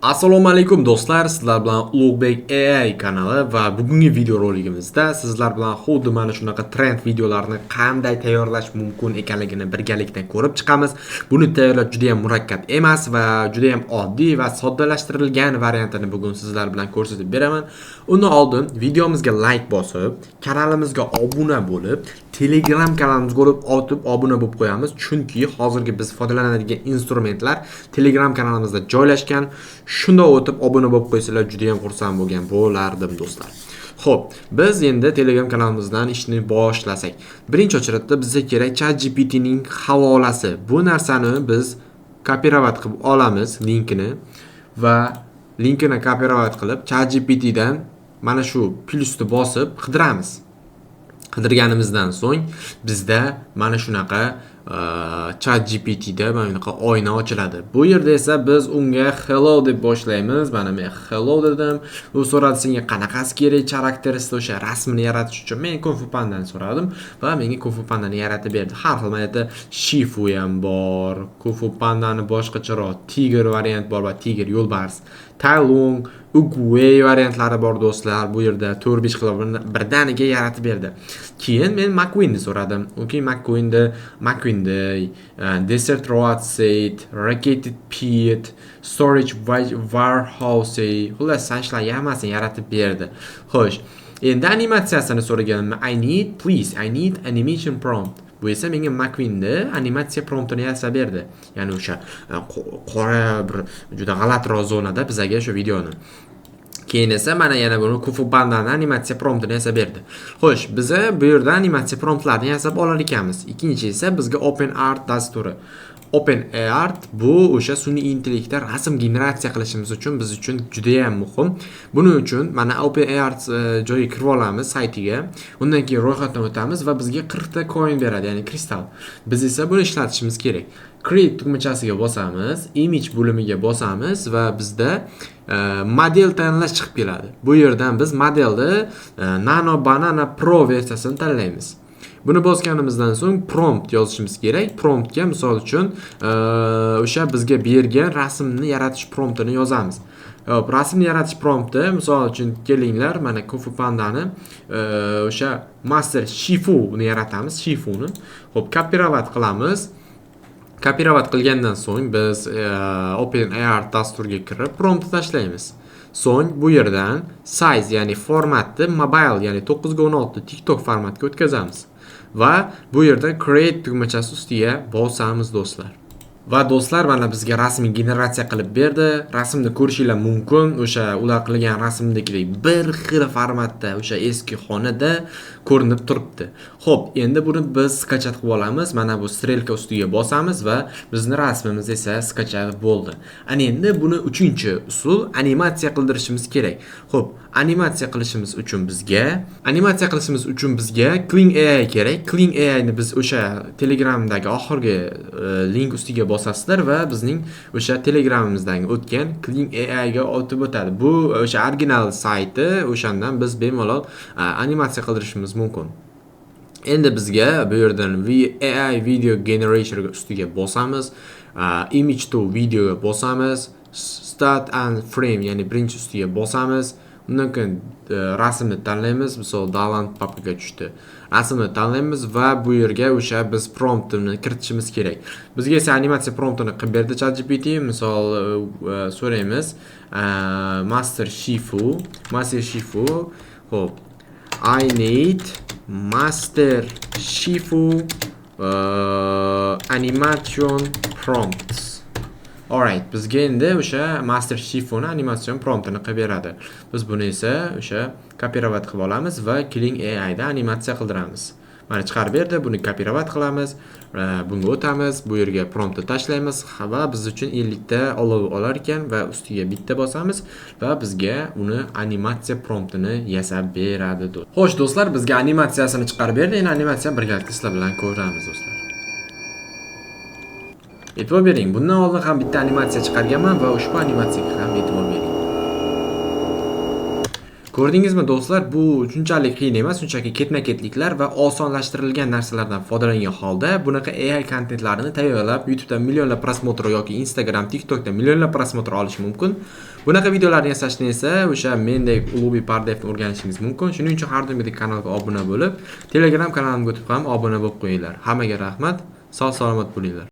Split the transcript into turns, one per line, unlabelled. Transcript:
Assalomu alaykum do'stlar, sizlar bilan Ulug'bek AI kanali va bugungi video roligimizda sizlar bilan xuddi mana shunaqa trend videolarni qanday tayyorlash mumkin ekanligini birgalikda ko'rib chiqamiz. Buni tayyorlash juda ham murakkab emas va juda ham oddiy va soddalashtirilgan variantini bugun sizlar bilan ko'rsatib beraman. Undan oldin videomizga like bosib, kanalimizga obuna bo'lib, Telegram kanalimizga o'tib obuna bo'lib qo'yamiz, chunki hozirgi biz foydalanadigan instrumentlar Telegram kanalimizda joylashgan. Shunda o'tib obuna bo'lib qo'ysanglar juda ham xursand bo'lgan bo'lardim do'stlar. Xo'p, biz endi Telegram kanalimizdan ishni boshlasak. Birinchi o'chiratda bizga kerak ChatGPT ning havolasi. Bu narsani biz kopirovat qilib olamiz linkini va linkini kopirovat qilib ChatGPT dan mana shu plyusni bosib qidiramiz. Qidirganimizdan so'ng bizda mana shunaqa ChatGPT da mana bunaqa oyna ochiladi. Bu yerda esa biz unga hello deb boshlaymiz. Mana men hello dedim. U so'radi senga qanaqasi kerak charakterisda o'sha rasmini yaratish uchun. Men Kung Fu Pandani so'radim va menga Kung Fu Pandani yaratib berdi. Har xil mana Shifu ham bor. Kung Fu Pandani boshqacharoq tiger variant bor va tiger yo'lbars. Tai Lung, Uguay variantlari bor do'stlar. Bu yerda 4-5 xil birdaniga yaratib berdi. Keyin men McQueen'ni so'radim. Okay, McQueen'ni Desert Road Set, Racket Pit, Storage Warehouse, xullas sanchlar hammasini yaratib berdi. Xo'sh, endi animatsiyasini so'raganimda I need animation prompt. Bu esa menga McQueen'ni animatsiya promptini yasab berdi. Ya'ni o'sha qora bir juda g'alatiroq zonada bizga o'sha videoni. Keyin esa mana yana buni Kung Fu Pandani animatsiya promptini yasab berdi. Xo'sh, biz bu yerda animatsiya promptlarini yasab olar ekanmiz. Ikkinchi esa bizga OpenArt dasturi. OpenArt bu o'sha sun'iy intellektda rasm generatsiya qilishimiz uchun biz uchun juda ham muhim. Buning uchun mana OpenArt joyiga kirib olamiz saytiga. Undan keyin ro'yxatdan o'tamiz va bizga 40 ta coin beradi, ya'ni kristal. Biz esa buni ishlatishimiz kerak. Create tugmachasiga bosamiz, image bo'limiga bosamiz va bizda model tanlash chiqib keladi. Bu yerdan biz modelni Nano Banana Pro versiyasini tanlaymiz. Buni bosganimizdan so'ng prompt yozishimiz kerak. Promptga misol uchun o'sha bizga bergan rasmni yaratish promptini yozamiz. Hop, rasmni yaratish prompti misol uchun kelinglar, mana Kung Fu Pandani o'sha Master Shifu ni yaratamiz, Shifuni. Hop, kopirovat qilamiz. Kopirovat qilgandan so'ng biz OpenArt dasturiga kirib promptni tashlaymiz. So'ng bu yerdan size, ya'ni formatni mobile, ya'ni 9:16 TikTok formatga o'tkazamiz. Va bu yerda create tugmachasi ustiga bosamiz do'stlar. Va do'stlar, mana bizga rasmni generatsiya qilib berdi. Rasmni ko'rishinglar mumkin. O'sha ular qilgan rasmdagidek bir xil formatda, o'sha eski xonada ko'rinib turibdi. Xo'p, endi buni biz skachat qilib olamiz. Mana bu strelka ustiga bosamiz va bizning rasmimiz esa skachat bo'ldi. Ana endi buni 3-usul animatsiya qildirishimiz kerak. Xo'p, animatsiya qilishimiz uchun bizga Kling AI kerak. Kling AI ni biz o'sha Telegramdagi oxirgi link ustiga bosasizlar va bizning o'sha Telegramimizdan o'tgan Kling AI ga o'tib o'tadi. Bu o'sha original sayti, o'shandan biz bemalol animatsiya qildirishimiz mumkin. Endi bizga bu yerdan AI video generator ustiga bosamiz, image to video ga bosamiz, start and frame, ya'ni birinchi ustiga bosamiz. Undan keyin rasmni tanlaymiz, misol Dalan papaga tushdi. Rasmni tanlaymiz va bu yerga o'sha biz promptni kiritishimiz kerak. Bizga esa animatsiya promptini qilib berdi ChatGPT. Misol so'raymiz, Master Shifu. Hop, I need Master Shifu animation prompts. Alright, bizga endi o'sha Master Shifuni animatsion promptini qilib beradi. Biz buni esa o'sha kopirovat qilib olamiz va Kling AI da animatsiya qildiramiz. Mana chiqarib berdi, buni kopirovat qilamiz, bunga o'tamiz, bu yerga promptni tashlaymiz va biz uchun 50 ta olov olar ekan va ustiga bitta bosamiz va bizga uni animatsiya promptini yasab beradi. Xo'sh do'stlar, bizga animatsiyasini chiqarib berdi. Endi animatsiyani birgalikda sizlar bilan ko'ramiz do'stlar. E'tibor bering, bundan oldin ham bitta animatsiya chiqarganman va ushbu animatsiyaga ham e'tibor bering. Ko'rdingizmi do'stlar, bu shunchalik qiyin emas, shunchaki ketma-ketliklar va osonlashtirilgan narsalardan foydalangan holda bunaqa AI kontentlarini tayyorlab, YouTube'da millionlab prosmotr yoki Instagram, TikTok'da millionlab prosmotr olish mumkin. Bunaqa videolarni yasashni esa o'sha mendek Ulug'bek Pardiyevni o'rganishingiz mumkin. Shuning uchun har doimgidek kanalga obuna bo'lib, Telegram kanalimga o'tib ham obuna bo'lib qo'yinglar. Hammaga rahmat, sog' salomat bo'linglar.